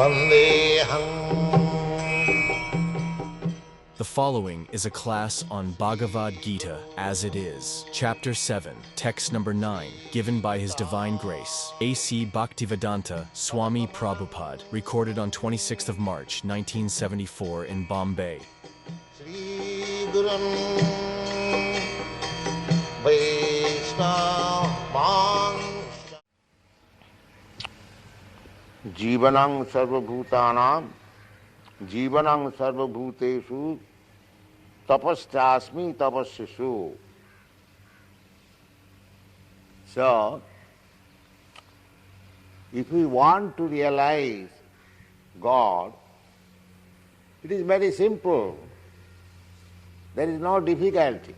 The following is a class on Bhagavad Gita as it is, Chapter 7, Text number 9, given by His Divine Grace, A.C. Bhaktivedanta Swami Prabhupada, recorded on 26th of March, 1974 in Bombay. Jivanang sarvabhutanam, jivanang sarvabhuteshu, tapasyasmi tapasyashu. So, if we want to realize God, it is very simple. There is no difficulty.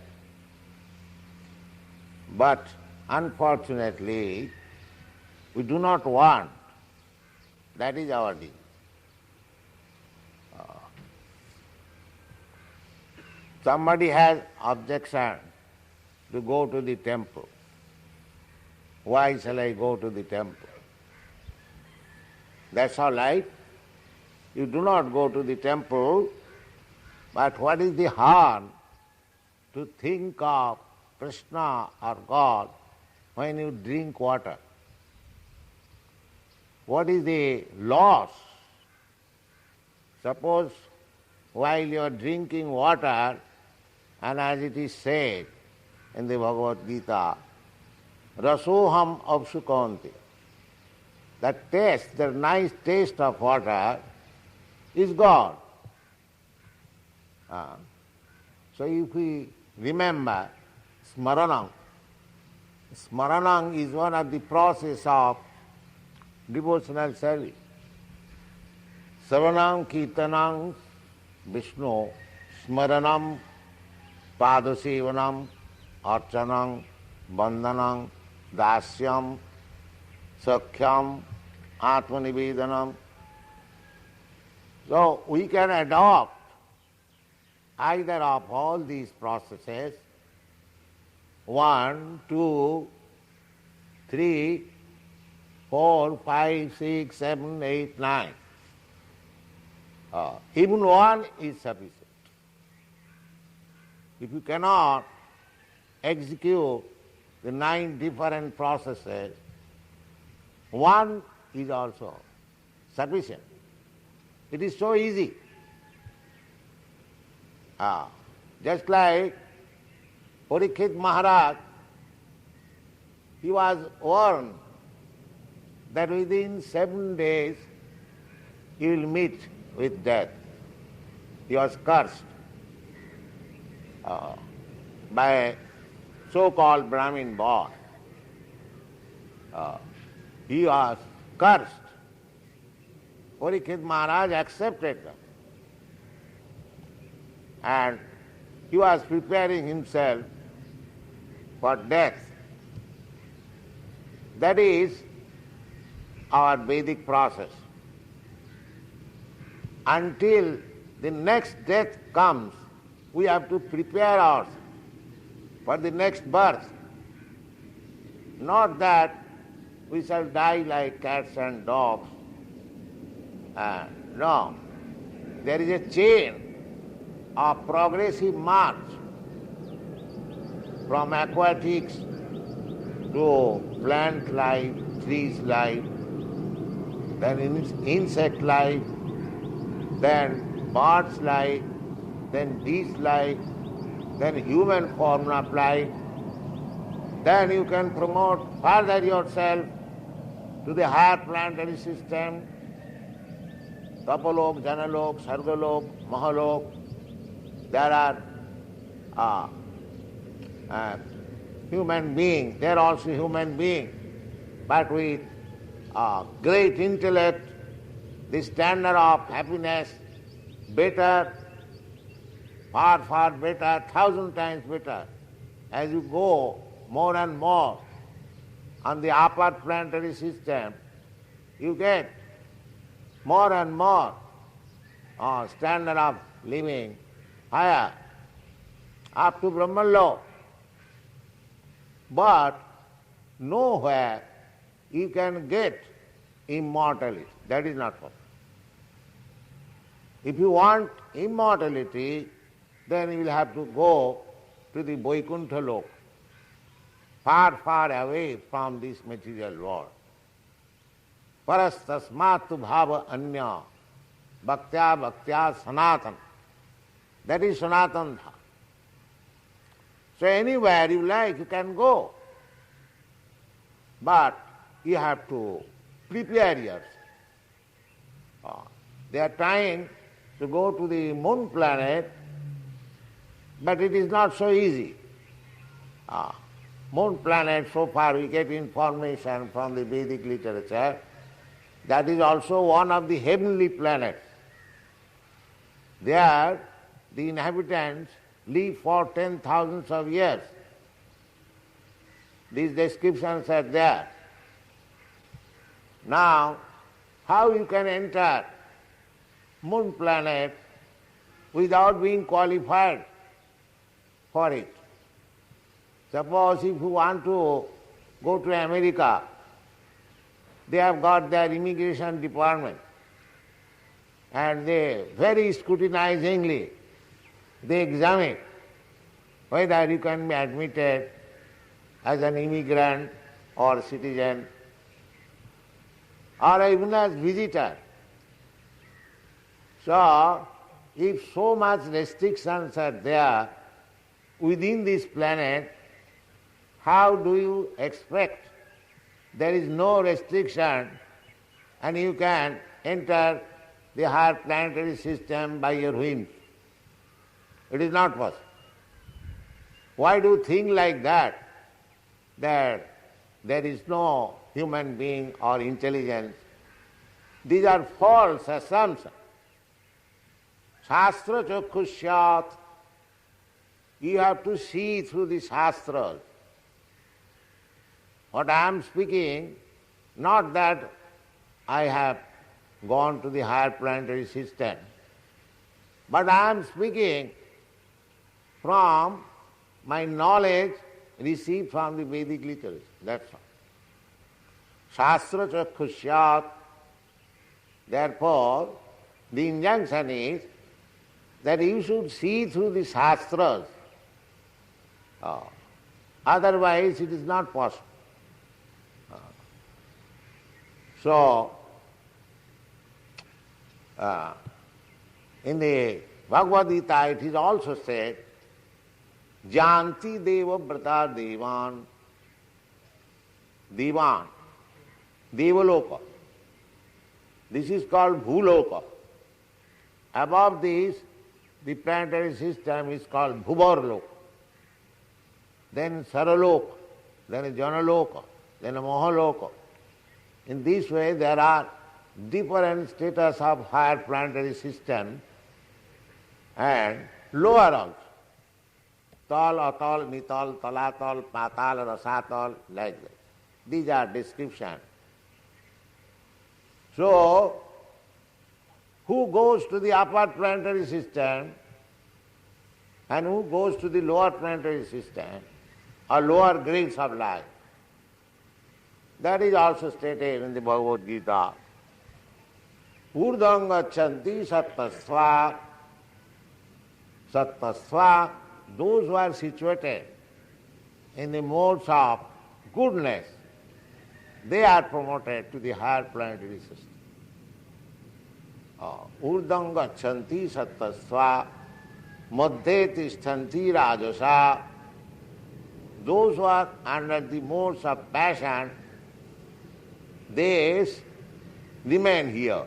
But unfortunately, we do not want. That is our deal. Somebody has objection to go to the temple. Why shall I go to the temple? That's all right. You do not go to the temple, but what is the harm to think of Krishna or God when you drink water? What is the loss? Suppose while you are drinking water, and as it is said in the Bhagavad Gita, rasoham avsukanti, that taste, the nice taste of water is God. So if we remember smaranam, smaranam is one of the process of devotional service. Savanam kirtanam Vishnu, smaranam padasevanam archanam bandhanam dasyam sakhyam atmanivedanam. So we can adopt either of all these processes, 1, 2, 3, 4, 5, 6, 7, 8, 9. Even one is sufficient. If you cannot execute the 9 different processes, one is also sufficient. It is so easy. Just like Purification Maharaj, he was warned that within 7 days he will meet with death. He was cursed by a so-called Brahmin boy. He was cursed. Purification Maharaj accepted them. And he was preparing himself for death. That is our Vedic process. Until the next death comes, we have to prepare ourselves for the next birth. Not that we shall die like cats and dogs. No. There is a chain of progressive march from aquatics to plant life, trees life, then insect life, then birds life, then beast life, then human form of life. Then you can promote further yourself to the higher planetary system, Tapalok, Janalok, Sargalok, Mahalok. There are human beings, they are also human beings, but with great intellect, the standard of happiness better, far, far better, 1,000 times better. As you go more and more on the upper planetary system, you get more and more standard of living higher, up to Brahmanlok. But nowhere you can get immortality. That is not possible. If you want immortality, then you will have to go to the Vaikuntha Lok, far, far away from this material world. Parastasmatu bhava anya bhaktya bhaktya sanatan. That is Sanatan Dha. So anywhere you like, you can go. But you have to prepare yourself. They are trying to go to the moon planet, but it is not so easy. Moon planet, so far we get information from the Vedic literature, that is also one of the heavenly planets. There, the inhabitants live for 10,000 of years. These descriptions are there. Now, how you can enter moon planet without being qualified for it? Suppose if you want to go to America, they have got their immigration department, and they very scrutinizingly they examine whether you can be admitted as an immigrant or citizen or even as visitor. So, if so much restrictions are there within this planet, how do you expect there is no restriction and you can enter the higher planetary system by your whims? It is not possible. Why do you think like that there is no human being or intelligence? These are false assumptions. Shastra chakshusyat. You have to see through the Shastras. What I am speaking, not that I have gone to the higher planetary system, but I am speaking from my knowledge received from the Vedic literature. That's all. Shastra chakshusyat. Therefore, the injunction is that you should see through the Shastras. Otherwise, it is not possible. So, in the Bhagavad Gita, it is also said, Janti deva brata devan, devan, devaloka. This is called bhuloka. Above this, the planetary system is called bhuvarloka. Then saraloka, then a janaloka, then a mahaloka. In this way, there are different status of higher planetary system and lower also. Tal, atal, nital, talatal, patal, rasatal, like that. These are descriptions. So, who goes to the upper planetary system and who goes to the lower planetary system or lower grades of life? That is also stated in the Bhagavad Gita. Urdham gachanti sattasva. Sattasva, those who are situated in the modes of goodness, they are promoted to the higher planetary system. Urdham gachanti sattasva. Madhye tishtanti rajasa. Those who are under the modes of passion, they remain here.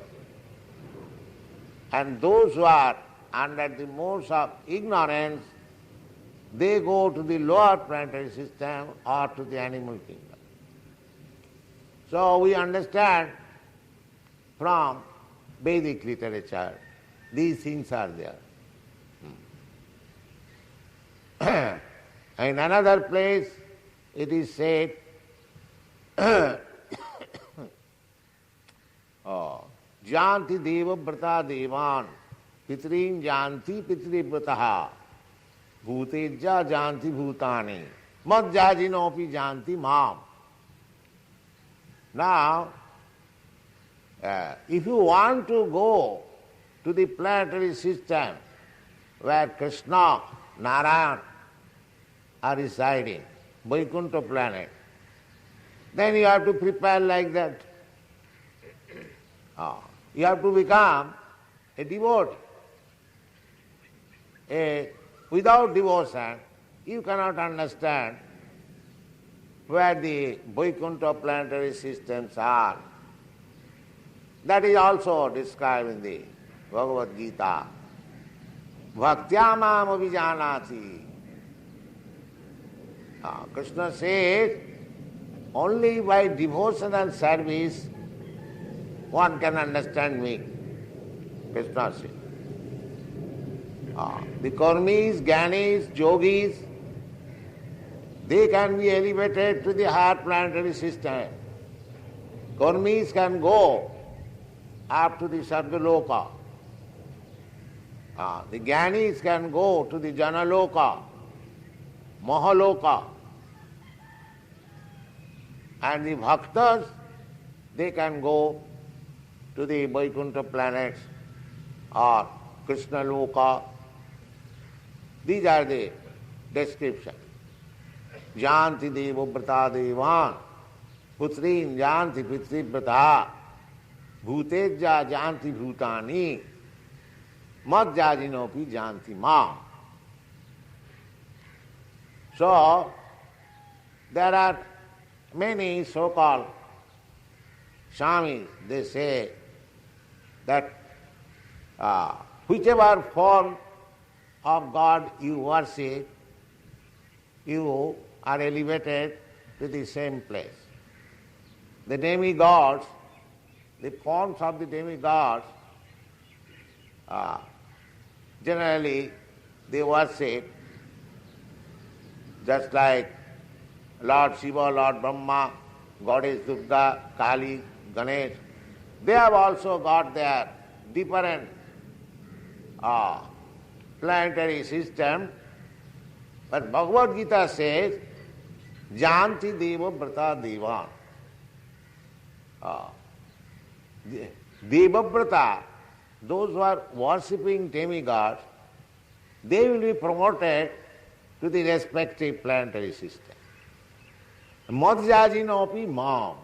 And those who are under the modes of ignorance, they go to the lower planetary system or to the animal kingdom. So we understand from Vedic literature, these things are there. In another place, it is said, Janti deva brata devan, pitrin janti pitri brataha, bhutejja janti bhutani, madjajinopi janti mam. Now, if you want to go to the planetary system where Krishna, Narayan are residing, Vaikuntha planet, then you have to prepare like that. You have to become a devotee. Without devotion, you cannot understand where the Vaikuntha planetary systems are. That is also described in the Bhagavad Gita. Bhaktyamam abhijanati. Krishna says, only by devotional service one can understand me. Krishna says. The karmis, jnanis, yogis, they can be elevated to the higher planetary system. Karmis can go up to the Sargaloka. The jnanis can go to the Janaloka, Mahaloka. And the bhaktas, they can go to the Vaikuntha planets or Krishna Loka. These are the descriptions. Janti devobrata devan, putrin janti pitribrata, bhuteja janti bhutani, madhyajinopi janti ma. So, there are many so-called Swamis, they say that whichever form of God you worship, you are elevated to the same place. The demigods, the forms of the demigods, generally they worship just like Lord Shiva, Lord Brahma, Goddess Durga, Kali, Ganesh. They have also got their different planetary system. But Bhagavad Gita says, Janti Deva Brata Devan. Deva Brata, those who are worshipping demigods, they will be promoted to the respective planetary system. Madhyajinopi mam.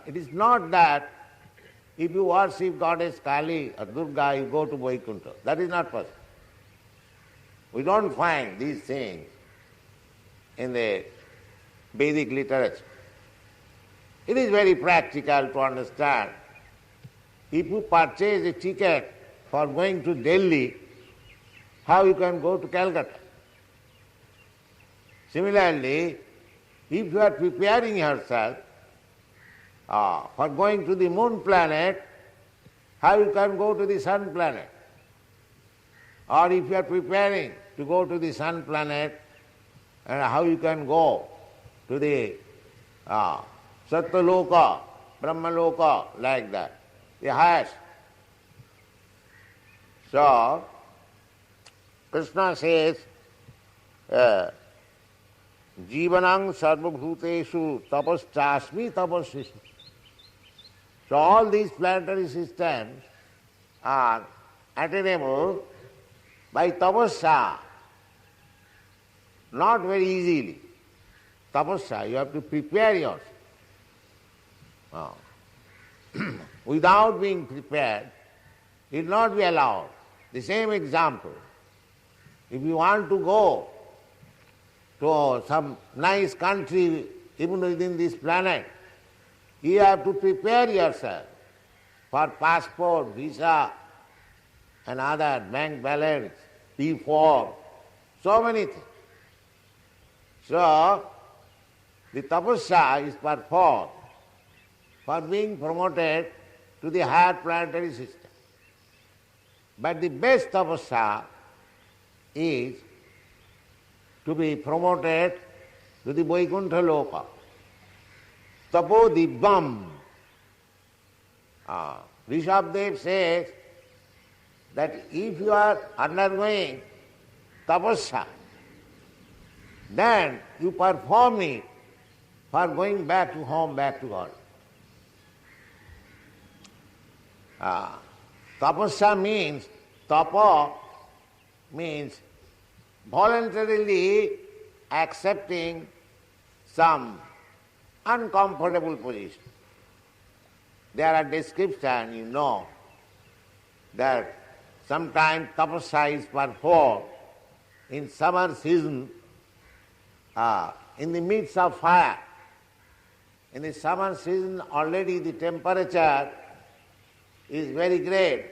It is not that if you worship Goddess Kali or Durga, you go to Vaikuntha. That is not possible. We don't find these things in the Vedic literature. It is very practical to understand. If you purchase a ticket for going to Delhi, how you can go to Calcutta? Similarly, if you are preparing yourself for going to the moon planet, how you can go to the sun planet? Or if you are preparing to go to the sun planet, and how you can go to the Satyaloka, Brahmaloka, like that, the highest. So, Krishna says, Jivanang sarvabhuteshu tapaschasmi tapasya. So all these planetary systems are attainable by tapasya, not very easily. Tapasya, you have to prepare yourself. Without being prepared, it will not be allowed. The same example. If you want to go to some nice country, even within this planet, you have to prepare yourself for passport, visa, and other bank balance, P4, so many things. So, the tapasya is performed for being promoted to the higher planetary system. But the best tapasya is to be promoted to the Vaikuntha Loka. Tapo Dibbam. Rishabdev says that if you are undergoing tapasya, then you perform it for going back to home, back to God. Tapasya means, tapa means voluntarily accepting some uncomfortable position. There are descriptions, you know, that sometimes tapasya is performed in summer season in the midst of fire. In the summer season already the temperature is very great,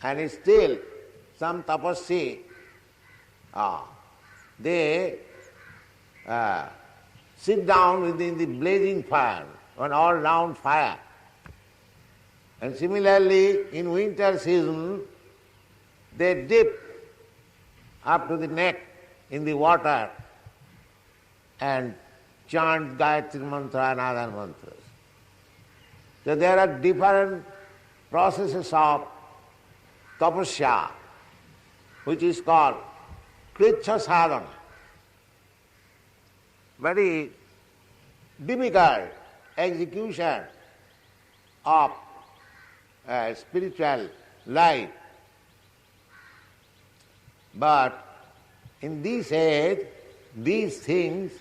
and still some tapasya, they sit down within the blazing fire, an all-round fire. And similarly, in winter season, they dip up to the neck in the water and chant Gayatri mantra and other mantras. So there are different processes of tapasya, which is called Krishna sadhana. Very difficult execution of spiritual life. But in this age, these things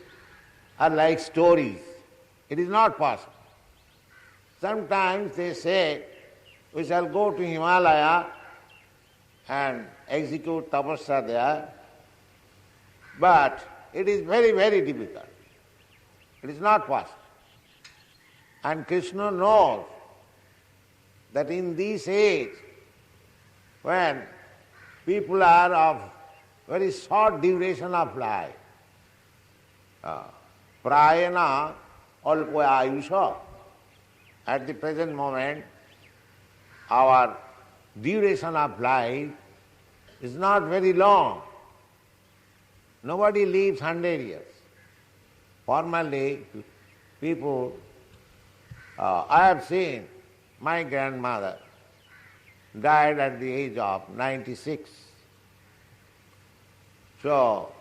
are like stories. It is not possible. Sometimes they say, we shall go to Himalaya and execute tapasya there, but it is very, very difficult. It is not possible. And Krishna knows that in this age, when people are of very short duration of life, prayana alpa ayusha, at the present moment, our duration of life is not very long. Nobody lives 100 years. Formerly, people, I have seen my grandmother died at the age of 96. So,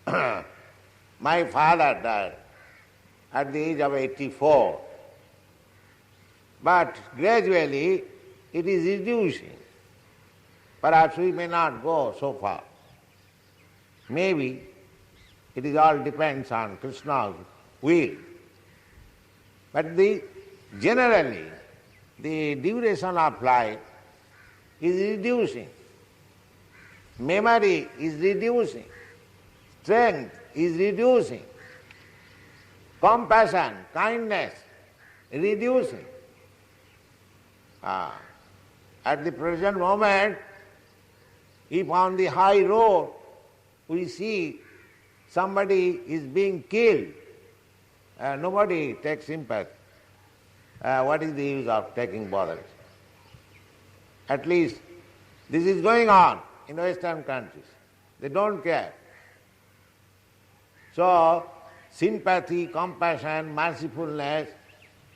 my father died at the age of 84. But gradually it is reducing. Perhaps we may not go so far. Maybe it all depends on Krishna's will. But generally the duration of life is reducing. Memory is reducing. Strength is reducing. Compassion, kindness, reducing. At the present moment, if on the high road we see somebody is being killed, nobody takes sympathy. What is the use of taking bothers? At least this is going on in Western countries. They don't care. So, sympathy, compassion, mercifulness,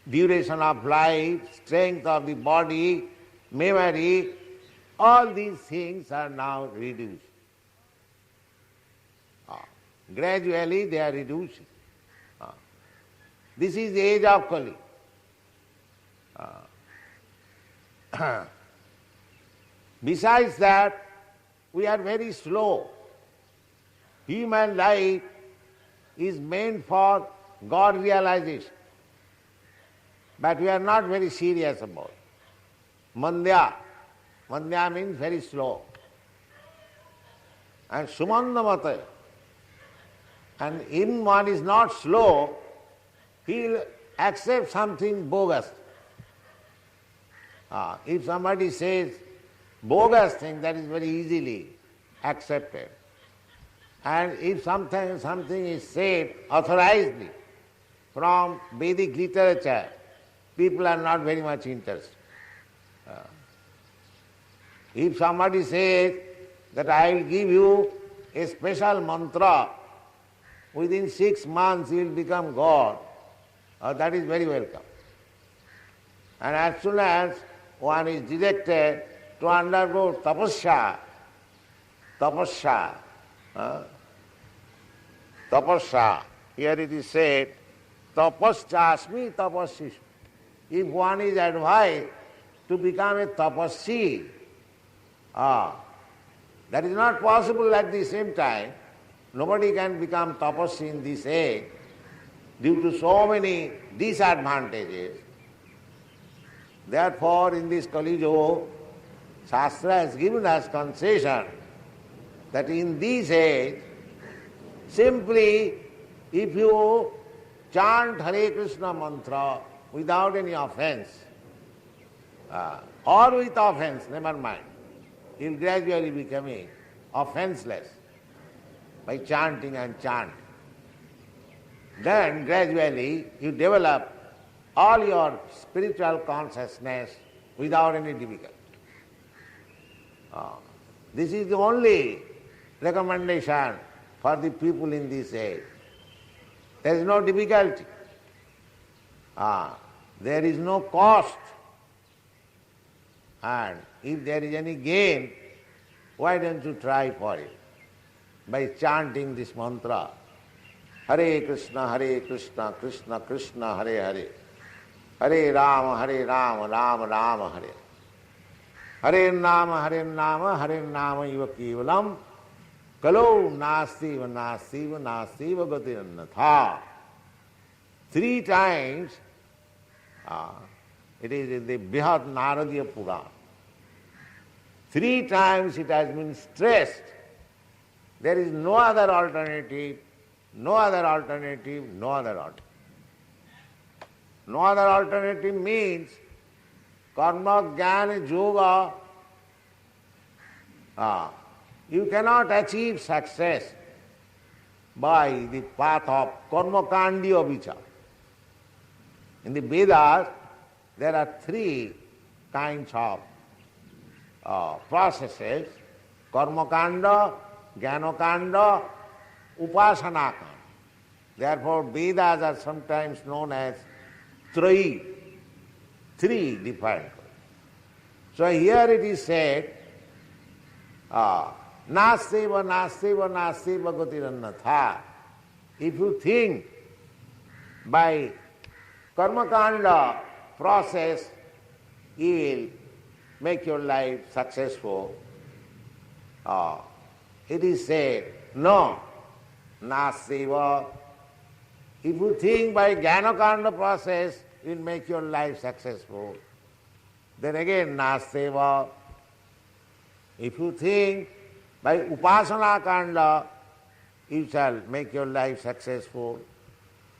duration of life, strength of the body, memory, all these things are now reduced. Gradually they are reducing. This is the age of Kali. Besides that, we are very slow. Human life is meant for God realization. But we are not very serious about it. Mandya. Mandya means very slow. And Sumandamata. And in one is not slow, he will accept something bogus. If somebody says bogus thing, that is very easily accepted. And if something is said authorizedly from Vedic literature, people are not very much interested. If somebody says that I will give you a special mantra, within 6 months you will become God, that is very welcome. And as soon as one is directed to undergo tapasya, here it is said, tapasyasmi tapasyasmi. If one is advised to become a tapasya. That is not possible at the same time. Nobody can become tapasya in this age due to so many disadvantages. Therefore, in this Kali Yuga, Shastra has given us concession that in this age, simply if you chant Hare Krishna mantra without any offense, or with offense, never mind, you will gradually becoming offenseless by chanting and chanting. Then gradually you develop all your spiritual consciousness without any difficulty. This is the only recommendation for the people in this age. There is no difficulty. There is no cost. And if there is any gain, why don't you try for it? By chanting this mantra, Hare Krishna, Krishna Krishna, Hare Hare, Hare Rama, Rama Rama, Hare. Hare Nama, Hare Nama, Iva Kevalam, Kalo Nastiva, Nastiva, Nastiva Gatirannatha. 3 times, it is in the Brihad Naradiya Purana. 3 times it has been stressed. There is no other alternative, no other alternative, no other alternative. No other alternative means karma, jnana, yoga. You cannot achieve success by the path of karma kandya vichar. In the Vedas, there are 3 kinds of processes: karma kanda, jnana kanda, upasana kanda. Therefore, Vedas are sometimes known as three different. So here it is said, Nastiva, Nastiva, Nastiva Gatirannatha. If you think by karmakanda process you will make your life successful, it is said, no, Nastiva. If you think by Jnanakanda process will make your life successful, then again Nastiva. If you think by Upasana Kanda you shall make your life successful,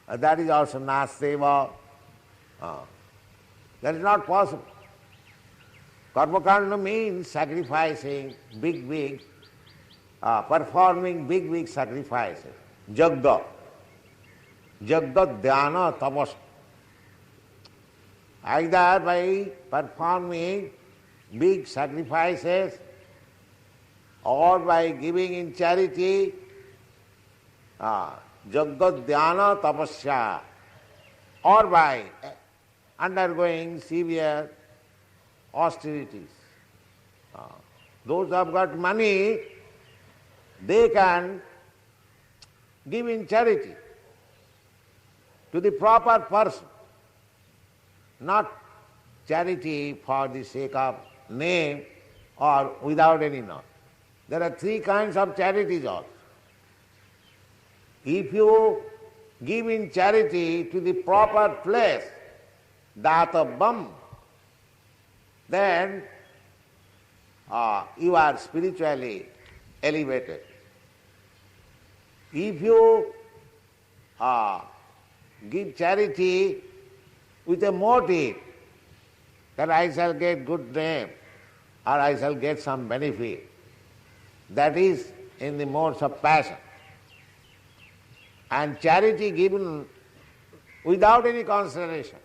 that is also Nastiva. That is not possible. Karma Kanda means sacrificing big, performing big sacrifices. Jagga. Jagga dhyana tapasya. Either by performing big sacrifices or by giving in charity, jagga dhyana tapasya, or by undergoing severe austerities. Those who have got money, they can give in charity to the proper person, not charity for the sake of name or without any knowledge. There are 3 kinds of charities also. If you give in charity to the proper place, databam, then you are spiritually elevated. If you give charity with a motive that I shall get good name or I shall get some benefit, that is in the modes of passion. And charity given without any consideration.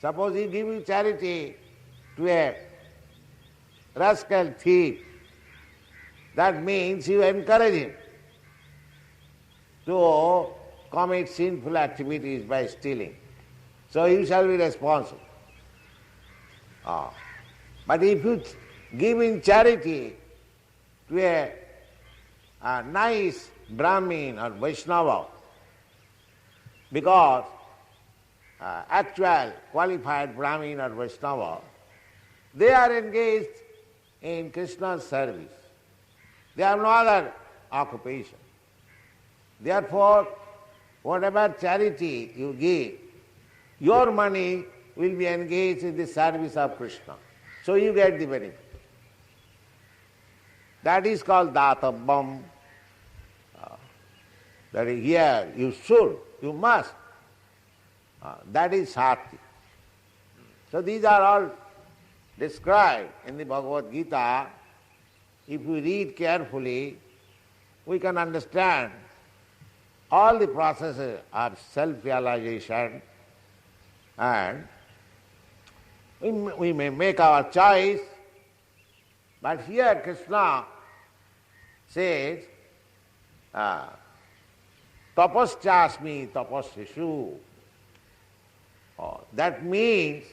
Suppose you give charity to a rascal thief, that means you encourage him to commit sinful activities by stealing. So you shall be responsible. But if you give in charity to a nice Brahmin or Vaishnava, because actual qualified Brahmin or Vaishnava, they are engaged in Krishna's service. They have no other occupation. Therefore, whatever charity you give, your money will be engaged in the service of Krishna. So you get the benefit. That is called datavam. That is here, you should, you must. That is sati. So these are all described in the Bhagavad Gita. If we read carefully, we can understand all the processes of self-realization, and we may make our choice. But here Krishna says, tapasyasmi tapasyashu. That means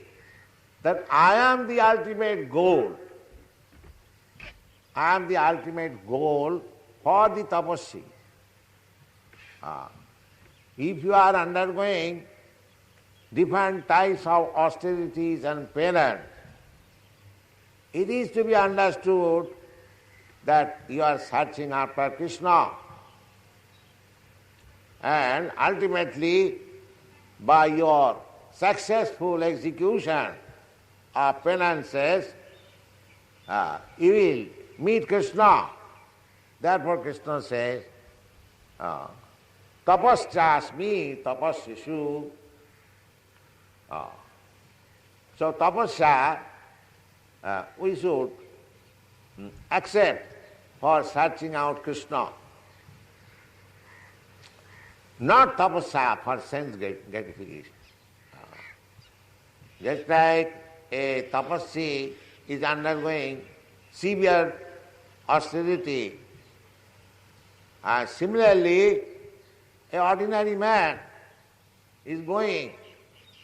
that I am the ultimate goal. I am the ultimate goal for the tapasya. If you are undergoing different types of austerities and penance, it is to be understood that you are searching after Krishna. And ultimately, by your successful execution of penances, you will meet Krishna. Therefore Krishna says, tapasyasmi tapasyashu. So tapasya we should accept for searching out Krishna. Not tapasya for sense gratification. Just like a tapasya is undergoing severe austerity, similarly, an ordinary man is going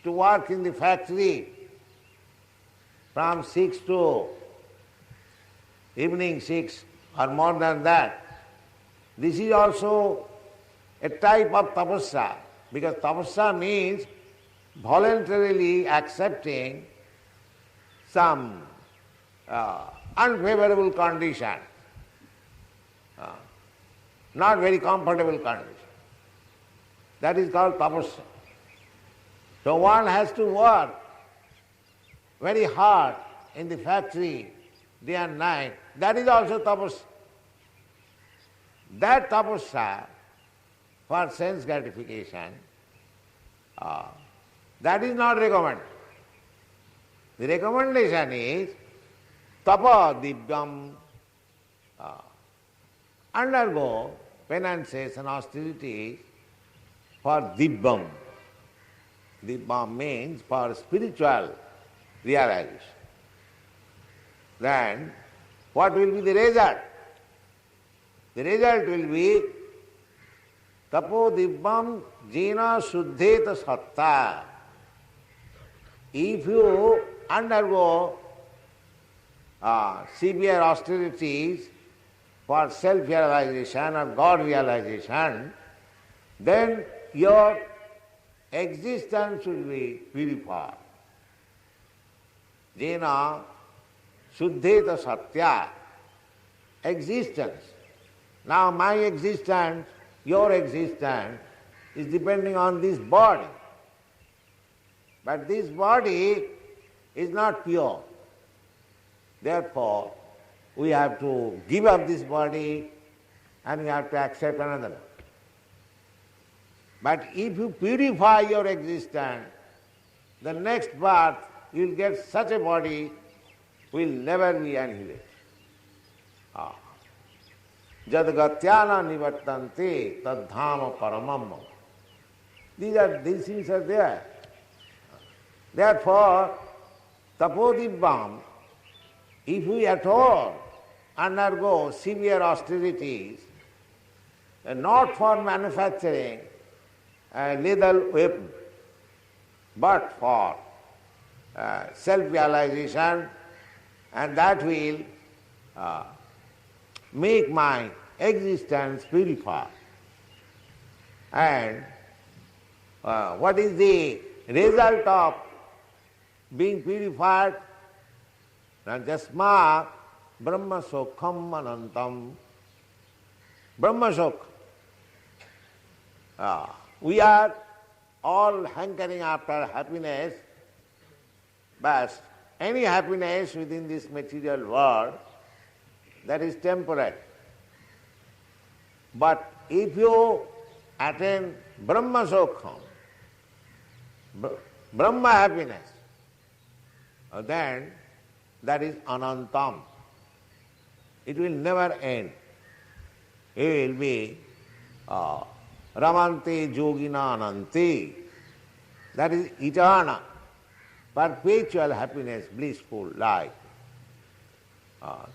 to work in the factory from 6 to evening 6 or more than that. This is also a type of tapasya, because tapasya means voluntarily accepting some unfavorable condition, not very comfortable condition. That is called tapasya. So one has to work very hard in the factory day and night. That is also tapasya. That tapasya for sense gratification, that is not recommended. The recommendation is tapa divyam, undergo penances and austerities for divyam. Divyam means for spiritual realization. Then what will be the result? The result will be tapo divyam jena suddheta satta. If you undergo severe austerities for self-realization or God-realization, then your existence will be purified. Jena suddheta satya. Existence. Now my existence, your existence is depending on this body. But this body is not pure. Therefore, we have to give up this body and we have to accept another. But if you purify your existence, the next birth you will get such a body will never be annihilated. Jad gatyana nivartante tad dhama paramam. These things are there. Therefore, tapodibbam, if we at all undergo severe austerities, not for manufacturing a lethal weapon, but for self-realization, and that will make my existence purified. And what is the result of being purified. Jasma Brahma Sokham Anantam. Brahma Sokh. We are all hankering after happiness, but any happiness within this material world, that is temporary. But if you attain Brahma Sokham, Brahma happiness, then that is Anantam. It will never end. It will be Ramante Yogina Ananti. That is eternal, perpetual happiness, blissful life.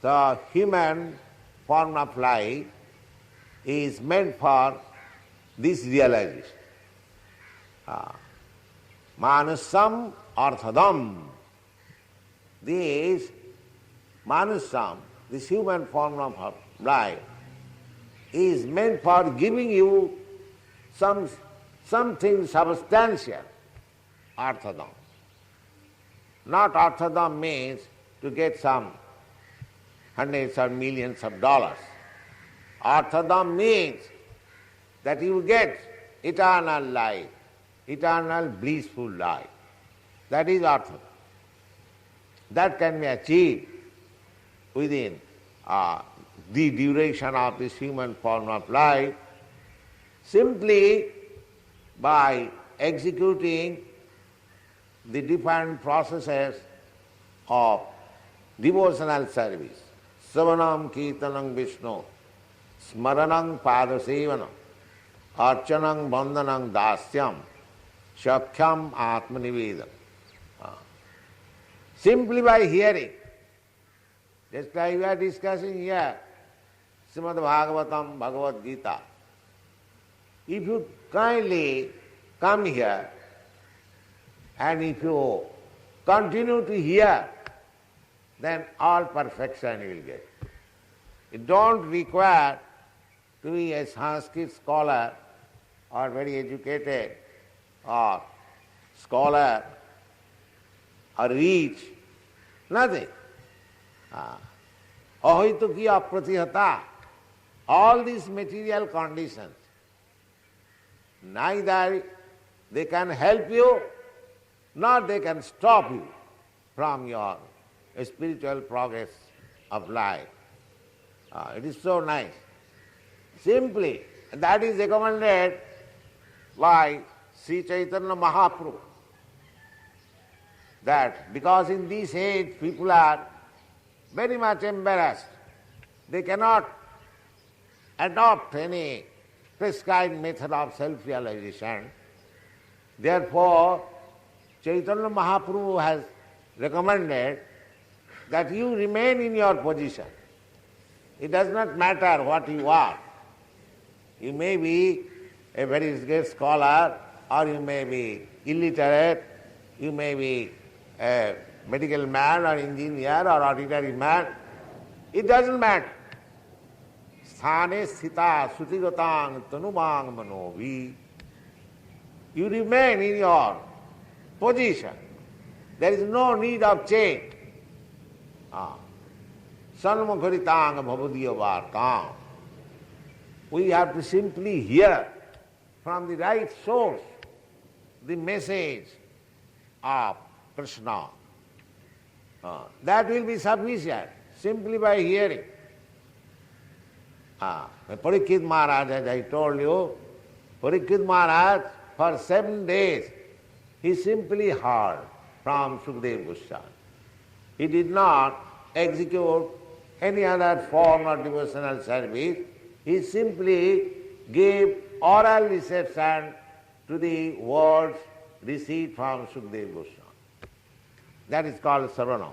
The human form of life is meant for this realization. Manusam Arthadam. This Manusam, this human form of life, is meant for giving you something substantial. Arthadam. Not Arthadam means to get some hundreds or millions of dollars. Arthadam means that you get eternal life, eternal blissful life. That is Arthadam. That can be achieved within the duration of this human form of life simply by executing the different processes of devotional service. Savanam Kirtanam Vishnu, Smaranam Padasevanam, Archanam Bandhanam Dasyam, Shakhyam Atmanivedam. Simply by hearing, just like we are discussing here, Srimad Bhagavatam, Bhagavad Gita. If you kindly come here and if you continue to hear, then all perfection you will get. You don't require to be a Sanskrit scholar or very educated or scholar or rich, nothing. Ahituki apratihata, all these material conditions, neither they can help you nor they can stop you from your spiritual progress of life. It is so nice. Simply, that is recommended by Sri Chaitanya Mahaprabhu. That because in this age people are very much embarrassed. They cannot adopt any prescribed method of self-realization. Therefore, Chaitanya Mahaprabhu has recommended that you remain in your position. It does not matter what you are. You may be a very great scholar, or you may be illiterate, you may be a medical man or engineer or ordinary man. It doesn't matter. Sthane sthita sutigatang tanubang manovi. You remain in your position. There is no need of change. Sanmukharitang bhavadiya vartam. We have to simply hear from the right source the message of Krishna. That will be sufficient, simply by hearing. Parikshit Maharaj, as I told you, Parikshit Maharaj, for 7 days, he simply heard from Sukadeva Goswami. He did not execute any other form of devotional service. He simply gave oral reception to the words received from Sukadeva Goswami. That is called Saranam.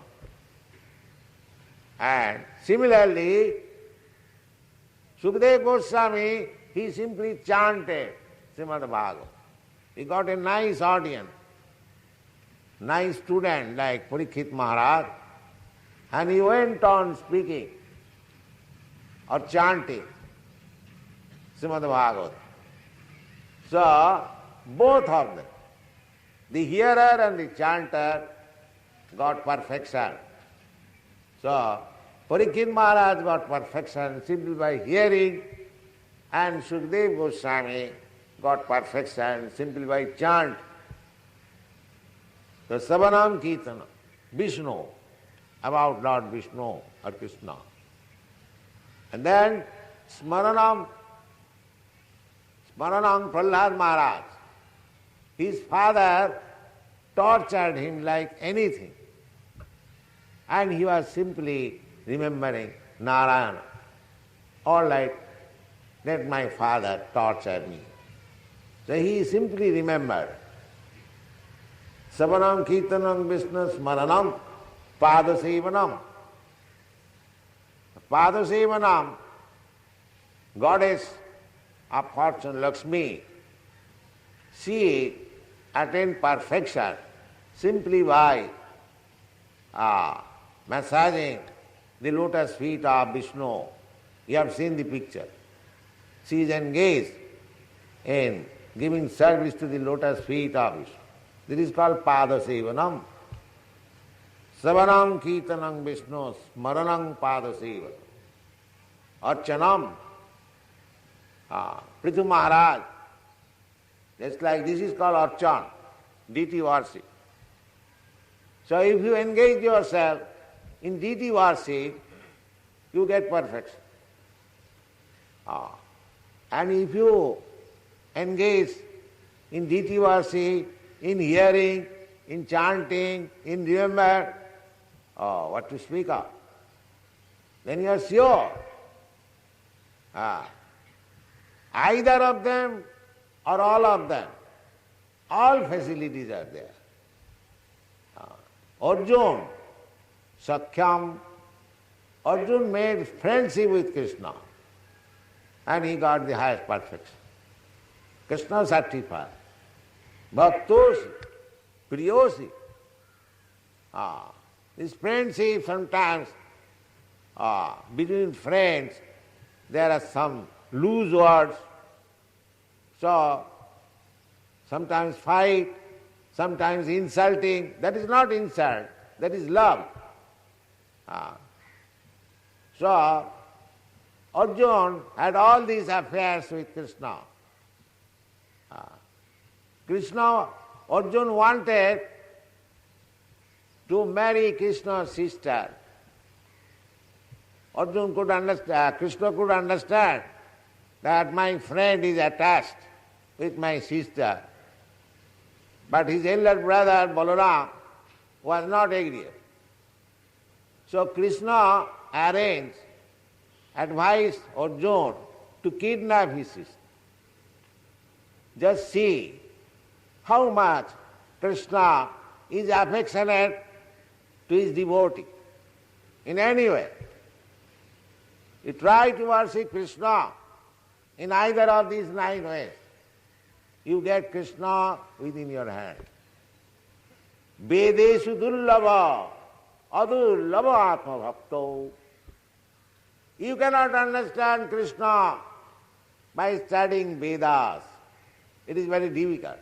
And similarly, Sukadeva Goswami, he simply chanted Srimad Bhagavatam. He got a nice audience, nice student like Parikshit Maharaj, and he went on speaking or chanting Srimad Bhagavatam. So, both of them, Sukadeva Goswami and Parikshit Maharaj, they both chanted Srimad Bhagavatam. And Srimad Bhagavatam was very The hearer and the chanter got perfection. So, Parikshit Maharaj got perfection simply by hearing, and Sukadeva Goswami got perfection simply by chant. So, Savanam Kirtana, Vishnu, about Lord Vishnu or Krishna. And then Smaranam Prahlad Maharaj. His father tortured him like anything. And he was simply remembering Narayana. All right, let my father torture me. So he simply remembered. Savanam Kirtanam Vishnu Smaranam Padasevanam. Padasevanam, goddess of fortune Lakshmi, she attained perfection simply by massaging the lotus feet of Vishnu. You have seen the picture. She is engaged in giving service to the lotus feet of Vishnu. This is called Padasevanam. Savanam Kirtanam Vishnu Smaranam Padasevanam. Archanam. Prithu Maharaj. Just like this is called Archan, deity worship. So if you engage yourself in deity worship, you get perfection. And if you engage in deity worship, in hearing, in chanting, in remember, what to speak of, then you are sure. Either of them or all of them, all facilities are there. Arjun, Sakhyam, Arjun made friendship with Krishna and he got the highest perfection. Krishna certified. Bhaktosi, Priyosi. This friendship sometimes between friends there are some loose words. So sometimes fight, sometimes insulting. That is not insult, that is love. So Arjuna had all these affairs with Krishna. Arjuna wanted to marry Krishna's sister. Arjuna could understand, Krishna could understand that my friend is attached with my sister. But his elder brother Balaram was not agreeable. So Krishna advised Arjuna to kidnap his sister. Just see how much Krishna is affectionate to his devotee in any way. You try to worship Krishna in either of these 9 ways, you get Krishna within your hand. Vedeshu dullabha adullabha atma bhakto. You cannot understand Krishna by studying Vedas. It is very difficult.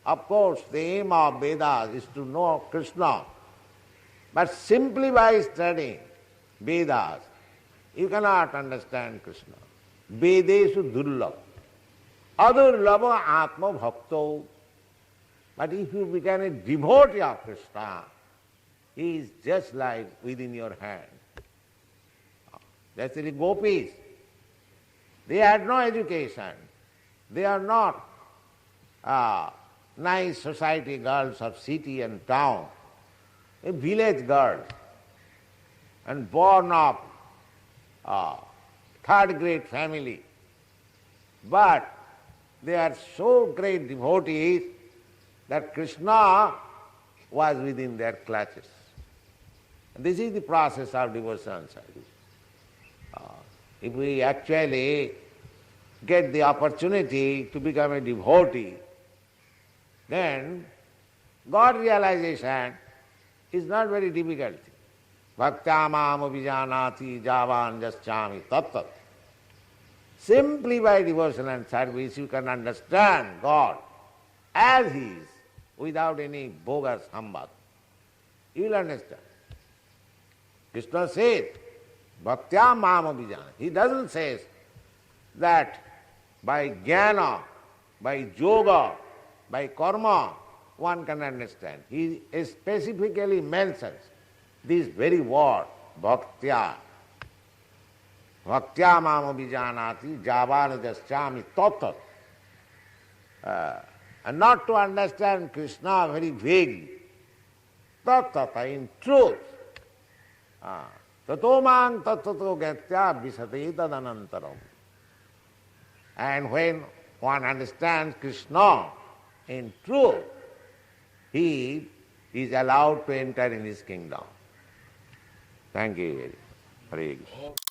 Of course, the aim of Vedas is to know Krishna. But simply by studying Vedas, you cannot understand Krishna. Vedeshu dullabha adullabha atma bhakto. But if you become a devotee of Krishna, he is just like within your hand. That's the gopis. They had no education. They are not nice society girls of city and town. A village girl and born of third-grade family. But they are so great devotees that Krishna was within their clutches. And this is the process of devotion service. If we actually get the opportunity to become a devotee, then God realization is not very difficult. Bhaktamam abhijanati javan jaschami tattat. Simply by devotion and service you can understand God as He is without any bogus humbug. You will understand. Krishna says, Bhaktya mama vijana. He doesn't say that by jnana, by yoga, by karma, one can understand. He specifically mentions this very word, Bhaktya. Bhaktya mama vijanati javanadaschami tatat. And not to understand Krishna very vaguely. Tattata, in truth. Tato mang tattato gatya visate tadanantaram. And when one understands Krishna in truth, he is allowed to enter in his kingdom. Thank you very much. Hare Krishna.